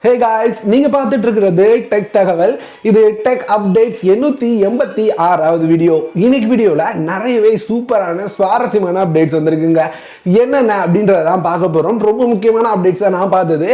Hey guys, நீங்க பார்த்துட்டு இருக்கிறது டெக் தகவல். இது டெக் அப்டேட்ஸ் 886வது வீடியோ. இன்னைக்கு வீடியோல நிறையவே சூப்பரான சுவாரஸ்யமான அப்டேட்ஸ் வந்திருக்குங்க. என்னென்ன அப்படின்றத தான் பார்க்க போறோம். ரொம்ப முக்கியமான அப்டேட்ஸ் தான் நான் பார்த்தது.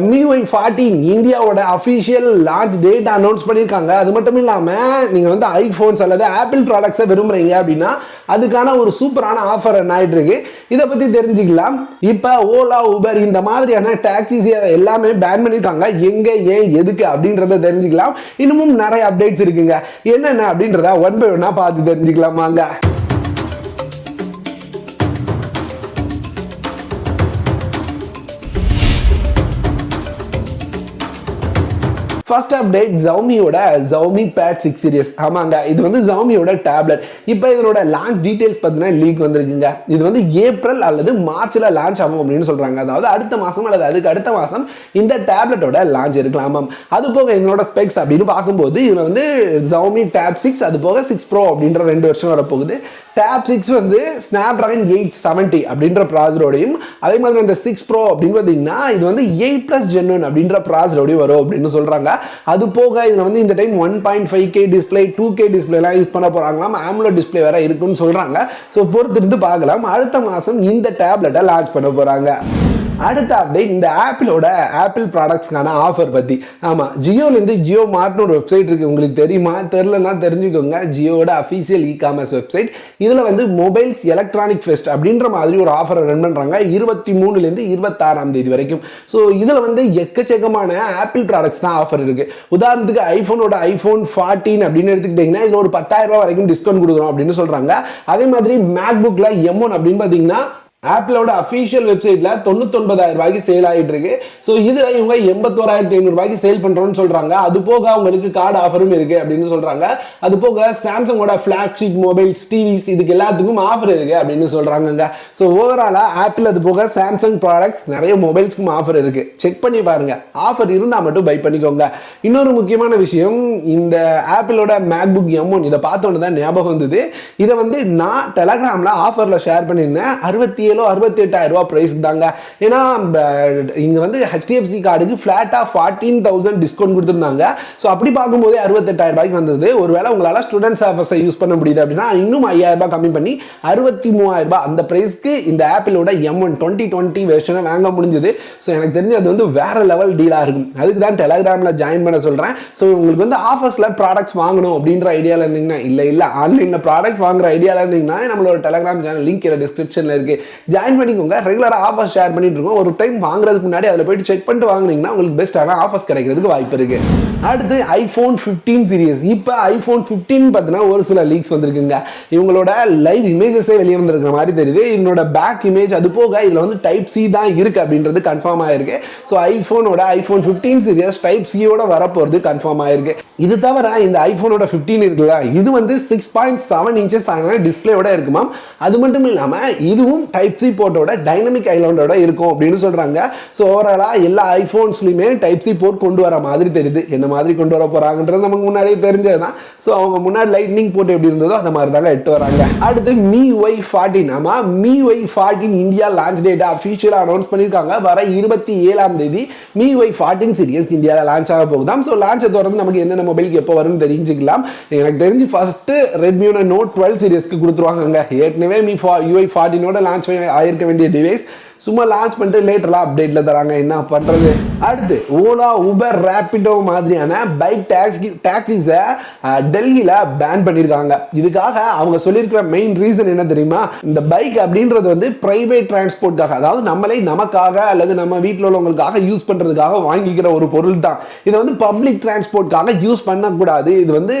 Miui 14 இந்தியாவோட அஃபிஷியல் லான்ச் டேட் அனௌன்ஸ் பண்ணியிருக்காங்க. அது மட்டும் இல்லாம நீங்க வந்து ஐபோன்ஸ் அல்லது ஆப்பிள் ப்ராடக்ட்ஸை விரும்புறீங்க அப்படின்னா அதுக்கான ஒரு சூப்பரான ஆஃபர் என்ன ஆயிட்டு இருக்கு. இதை பத்தி தெரிஞ்சுக்கலாம். இப்ப ஓலா ஊபர் இந்த மாதிரியான டாக்ஸிஸ் எல்லாமே பேன் பண்ணி எங்க ஏன் எதுக்கு அப்படின்றத தெரிஞ்சுக்கலாம். இன்னமும் நிறைய அப்டேட்ஸ் இருக்குங்க. என்னென்ன அப்படின்றத ஒன் பை ஒன்னா பார்த்து தெரிஞ்சுக்கலாம் வாங்க. ஃபர்ஸ்ட் அப்டேட் Xiaomiயோட Xiaomi Pad 6 சீரிஸ். ஆமாங்க, இது வந்து Xiaomiயோட டேப்லெட். இப்போ இதனோட லான்ச் டீடைல்ஸ் பார்த்தீங்கன்னா லீக் வந்திருக்குங்க. இது வந்து ஏப்ரல் அல்லது மார்ச்ல லான்ச் ஆகும் அப்படின்னு சொல்றாங்க. அதாவது அடுத்த மாசம் அல்லது அதுக்கு அடுத்த மாசம் இந்த டேப்லெட்டோட லான்ச் இருக்கலாமாம். அது போக இதனோட ஸ்பெக்ஸ் அப்படின்னு பார்க்கும்போது இதுல வந்து Xiaomi Tab 6 அது போக 6 Pro அப்படின்ற 2 வருஷம் வரப்போகுது. Tab 6 வந்து Snapdragon 870 அப்படின்ற ப்ராசரோடையும், அதே மாதிரி இந்த 6 Pro அப்படின்னு பார்த்தீங்கன்னா இது வந்து 8+ Gen 1 அப்படின்ற ப்ராசரோடையும் வரும் அப்படின்னு சொல்றாங்க. அது போக இதுல வந்து இந்த time 1.5K display 2K display எல்லாம் யூஸ் பண்ண போறாங்களாம். AMOLED டிஸ்பிளே வேற இருக்குன்னு சொல்றாங்க. ஸோ பொறுத்திருந்து பார்க்கலாம். அடுத்த மாசம் இந்த டேப்லெட்டை லான்ச் பண்ண போறாங்க. அடுத்த அப்டேட் இந்த ஆப்பிள் ப்ராடக்ட்ஸ்க்கான ஆஃபர் பற்றி. ஆமாம், ஜியோலேருந்து ஜியோ மார்ட்னு ஒரு வெப்சைட் இருக்குது. உங்களுக்கு தெரியுமா? தெரிலன்னா தெரிஞ்சுக்கோங்க. ஜியோட அஃபீஷியல் இ-காமர்ஸ் வெப்சைட். இதில் வந்து மொபைல்ஸ் எலக்ட்ரானிக் ஃபெஸ்ட் அப்படின்ற மாதிரி ஒரு ஆஃபரை ரன் பண்ணுறாங்க 23லேருந்து 26ஆம் தேதி வரைக்கும். ஸோ இதில் வந்து எக்கச்சக்கமான ஆப்பிள் ப்ராடக்ட்ஸ் தான் ஆஃபர் இருக்குது. உதாரணத்துக்கு ஐஃபோனோட iPhone 14 அப்படின்னு எடுத்துக்கிட்டிங்கன்னா இதில் ஒரு 10,000 ரூபா வரைக்கும் டிஸ்கவுண்ட் கொடுக்குறோம் அப்படின்னு சொல்கிறாங்க. அதே மாதிரி மேக்புக்கில் M1 அப்படின்னு பார்த்தீங்கன்னா ஆப்பிளோட அஃபிஷியல் வெப்சைட்ல 99,000 ரூபாய்க்கு சேல் ஆகிட்டு இருக்கு. ஸோ இதுல இவங்க 81,500 ரூபாய்க்கு சேல் பண்றோம்னு சொல்றாங்க. அது போக அவங்களுக்கு கார்டு ஆஃபரும் இருக்கு அப்படின்னு சொல்றாங்க. அது போக சாம்சங்கோட ஃபிளாக்ஷிப் மொபைல்ஸ், டிவிஸ் இதுக்கு எல்லாத்துக்கும் ஆஃபர் இருக்கு அப்படின்னு சொல்றாங்க. ஸோ ஓவராலா ஆப்பிள் அது போக சாம்சங் ப்ராடக்ட்ஸ் நிறைய மொபைல்ஸ்க்கும் ஆஃபர் இருக்கு. செக் பண்ணி பாருங்க. ஆஃபர் இருந்தா மட்டும் பை பண்ணிக்கோங்க. இன்னொரு முக்கியமான விஷயம், இந்த ஆப்பிளோட மேக்புக் M1 இதை பார்த்தோன்னு தான் ஞாபகம் வந்தது. இதை வந்து நான் டெலகிராம்ல ஆஃபர்ல ஷேர் பண்ணியிருந்தேன். 68,000 ரூபா பிரைஸ் தாங்க. ஏன்னா இங்க வந்து HDFC கார்டுக்கு ஃபிளாட்டா 14,000 டிஸ்கவுண்ட் கொடுத்துருந்தாங்க. ஸோ அப்படி பார்க்கும்போது 68,000 ரூபாய்க்கு வந்தது. ஒருவேளை உங்களால ஸ்டூடெண்ட்ஸ் ஆஃபர்ஸை யூஸ் பண்ண முடியுது அப்படின்னா இன்னும் 5,000 ரூபாய் கம்மி பண்ணி 63,000 ரூபாய் அந்த பிரைஸ்க்கு இந்த ஆப்பிளோட M1 2020 வெர்ஷனை வாங்க முடிஞ்சது. ஸோ எனக்கு தெரிஞ்சு அது வந்து வேற லெவல் டீலா இருக்கும். அதுக்கு தான் டெலகிராம்ல ஜாயின் பண்ண சொல்றேன். ஸோ உங்களுக்கு வந்து ஆஃபர்ஸ்ல ப்ராடக்ட்ஸ் வாங்கணும் அப்படின்ற ஐடியால இருந்தீங்கன்னா, இல்ல ஆன்லைன்ல ப்ராடக்ட் வாங்குற ஐடியால இருந்தீங்கன்னா நம்மளோட டெலகிராம் சேனல் லிங்க் டிஸ்கிரிப்ஷன்ல இருக்கு. ஜாயின் பண்ணிக்கோங்க. ரெகுலரா ஆஃபர்ஸ் ஷேர் பண்ணிட்டு இருக்கோம். ஒரு டைம் வாங்குறதுக்கு முன்னாடி அதில் போயிட்டு செக் பண்ணிட்டு வாங்குனீங்கன்னா உங்களுக்கு பெஸ்ட்டான ஆஃபர்ஸ் கிடைக்கிறதுக்கு வாய்ப்பு இருக்கு. அடுத்து iPhone 15 சீரிஸ். இப்போ iPhone 15 பார்த்தீங்கன்னா ஒரு சில லீக்ஸ் வந்திருக்குங்க. இவங்களோட லைவ் இமேஜஸே வெளியே வந்திருக்கிற மாதிரி தெரியுது. இதனோட பேக் இமேஜ் அது போக இதில் வந்து டைப் C தான் இருக்கு அப்படின்றது கன்ஃபார்ம் ஆயிருக்கு. ஸோ iPhone 15 சீரிஸ் டைப் C-யோட வரப்போகிறது கன்ஃபார்ம் ஆயிருக்கு. இது தவிர இந்த iPhoneோட 15 இருக்குல்ல, இது வந்து 6.7 இன்ச்சஸ் ஆன டிஸ்பிளேயோட இருக்குமாம். அது மட்டும் இல்லாமல் இதுவும் டைப் C போர்ட்டோட டைனமிக் ஐலாண்டோட இருக்கும் அப்படின்னு சொல்றாங்க. ஸோ ஓவராலா எல்லா ஐபோன்ஸ்லயுமே டைப் C போர்ட் கொண்டு வர மாதிரி தெரியுது. என்ன மாதிரி கொண்டு வர போறாங்கன்றது நமக்கு முன்னாடியே தெரிஞ்சதுதான். ஸோ அவங்க முன்னாடி லைட்னிங் போர்ட் எப்படி இருந்ததோ அந்த மாதிரி தாங்க எட்டு வராங்க. அடுத்து Miui 14. ஆமா, Miui 14 இந்தியா லான்ச் டேட்டா அஃபிஷியலா அனௌன்ஸ் பண்ணிருக்காங்க. வர 27ஆம் தேதி Miui 14 சீரிஸ் இந்தியாவில் லான்ச் ஆக போகுதாம். ஸோ லான்ச்சை தொடர்ந்து நமக்கு என்னென்ன மொபைலுக்கு எப்போ வரும்னு தெரிஞ்சுக்கலாம். எனக்கு தெரிஞ்சு ஃபர்ஸ்ட் ரெட்மியோட Note 12 சீரிஸ்க்கு கொடுத்துருவாங்க. ஏற்கனவே Miui 14ஓட லான்ச் ஆயிருக்க வேண்டிய டிவைஸ் சும்மா லான்ச் பண்ணிட்டு லேட்டரா அப்டேட்ல தராங்க. என்ன பண்றது? அடுத்து OLA-UBER-Rapido மாதிரியான பைக் டாக்ஸிஸை டெல்லியில பேன் பண்ணிருக்காங்க. இதுக்காக அவங்க சொல்லியிருக்கிற மெயின் ரீசன் என்ன தெரியுமா? இந்த பைக் அப்படின்றது வந்து பிரைவேட் டிரான்ஸ்போர்ட்காக, அதாவது நம்மளை நமக்காக அல்லது நம்ம வீட்டில் உள்ளவங்களுக்காக யூஸ் பண்றதுக்காக வாங்கிக்கிற ஒரு பொருள் தான். இதை வந்து பப்ளிக் டிரான்ஸ்போர்ட்காக யூஸ் பண்ணக்கூடாது. இது வந்து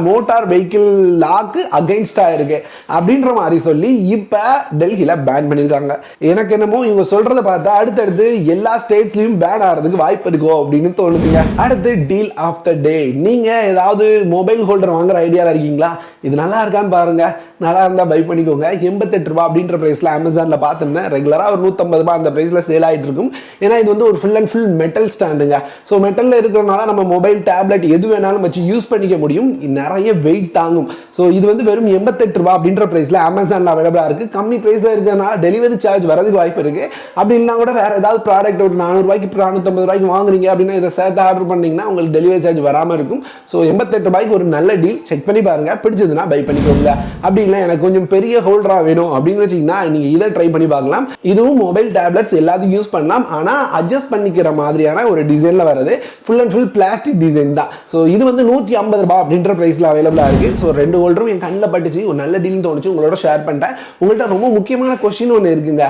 மோட்டார் வெஹிக்கிள் லாக்கு அகைன்ஸ்டா இருக்கு அப்படின்ற மாதிரி சொல்லி இப்ப டெல்லியில பேன் பண்ணிருக்காங்க. எனக்கு என்னமோ இவங்க சொல்றத பார்த்தா அடுத்தடுத்து எல்லா ஸ்டேட்ஸ்லயும் பேன் ஆகிறதுக்கு வாய்ப்பு இருக்கும் அப்படின்னு தோணுதுங்க. அடுத்து டீல் ஆஃப் த டே. நீங்க ஏதாவது மொபைல் ஹோல்டர் வாங்குற ஐடியால இருக்கீங்களா? இது நல்லா இருக்கான்னு பாருங்க. நல்லா இருந்தால் பை பண்ணிக்கோங்க. 88 ரூபா அப்படின்ற ப்ரைஸில் அமேசானில் பார்த்துருந்தேன். ரெகுலராக ஒரு 150 ரூபா அந்த ப்ரைஸில் சேல் ஆகிட்டு இருக்கும். ஏன்னா இது வந்து ஒரு ஃபுல் அண்ட் ஃபுல் மெட்டல் ஸ்டாண்டுங்க. ஸோ மெட்டலில் இருக்கிறனால நம்ம மொபைல், டேப்லெட் எது வேணாலும் வச்சு யூஸ் பண்ணிக்க முடியும். நிறைய வெயிட் தாங்கும். ஸோ இது வந்து வெறும் 88 ரூபா அப்படின்ற ப்ரைஸில் அமேசானில் அவைலபிளாக இருக்குது. கம்மி ப்ரைஸில் இருக்கிறதுனால டெலிவரி சார்ஜ் வரதுக்கு வாய்ப்பு இருக்குது. அப்படி இல்லைனா கூட வேறு ஏதாவது ப்ராடக்ட் ஒரு 400 ரூபாய்க்கு 450 ரூபாய்க்கு வாங்குறீங்க அப்படின்னா இதை சேர்த்து ஆர்டர் பண்ணிங்கன்னா உங்களுக்கு டெலிவரி சார்ஜ் வராமல் இருக்கும். ஸோ 88 ரூபாய்க்கு ஒரு நல்ல டீல். செக் பண்ணி பாருங்கள், பிடிச்சதுன்னா பை பண்ணிக்கோங்க. அப்படி இல்லை எனக்கு கொஞ்சம் பெரிய ஹோல்டராக வேணும் அப்படின்னு வச்சிங்கன்னா நீங்கள் இதை ட்ரை பண்ணி பார்க்கலாம். இதுவும் மொபைல், டேப்லெட்ஸ் எல்லாத்தையும் யூஸ் பண்ணலாம். ஆனால் அட்ஜஸ்ட் பண்ணிக்கிற மாதிரியான ஒரு டிசைனில் வருது. Full and full plastic design தான். ஸோ இது வந்து 150 ரூபாய் அப்படின்ற ப்ரைஸில் அவைலபிளாக இருக்குது. ஸோ 2 ஹோல்டரும் என் கண்ணில் பட்டுச்சு, ஒரு நல்ல டீல்னு தோணுச்சு, உங்களோட ஷேர் பண்ணிட்டேன். உங்கள்கிட்ட ரொம்ப முக்கியமான கொஸ்டின் ஒன்று இருக்குங்க.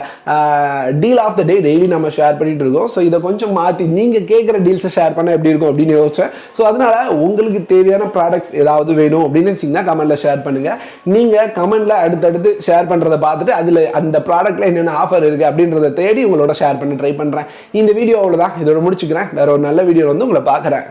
Deal of the day daily நம்ம ஷேர் பண்ணிட்டு இருக்கோம். ஸோ இதை கொஞ்சம் மாற்றி நீங்கள் கேட்குற டீல்ஸை ஷேர் பண்ண எப்படி இருக்கும் அப்படின்னு யோசிச்சேன். ஸோ அதனால உங்களுக்கு தேவையான ப்ராடக்ட்ஸ் ஏதாவது வேணும் அப்படின்னு வச்சிங்கன்னா கமெண்ட்ல ஷேர் பண்ணுங்க. நீங்கள் கமெண்ட்ல அடுத்தடுத்து ஷேர் பண்ணுறதை பார்த்துட்டு அதில் அந்த ப்ராடக்ட்ல என்னென்ன ஆஃபர் இருக்குது அப்படின்றத தேடி உங்களோட ஷேர் பண்ண ட்ரை பண்ணுறேன். இந்த வீடியோ அவ்வளோதான், இதோட முடிச்சுக்கிறேன். வேற ஒரு நல்ல வீடியோ வந்து உங்களை பார்க்குறேன்.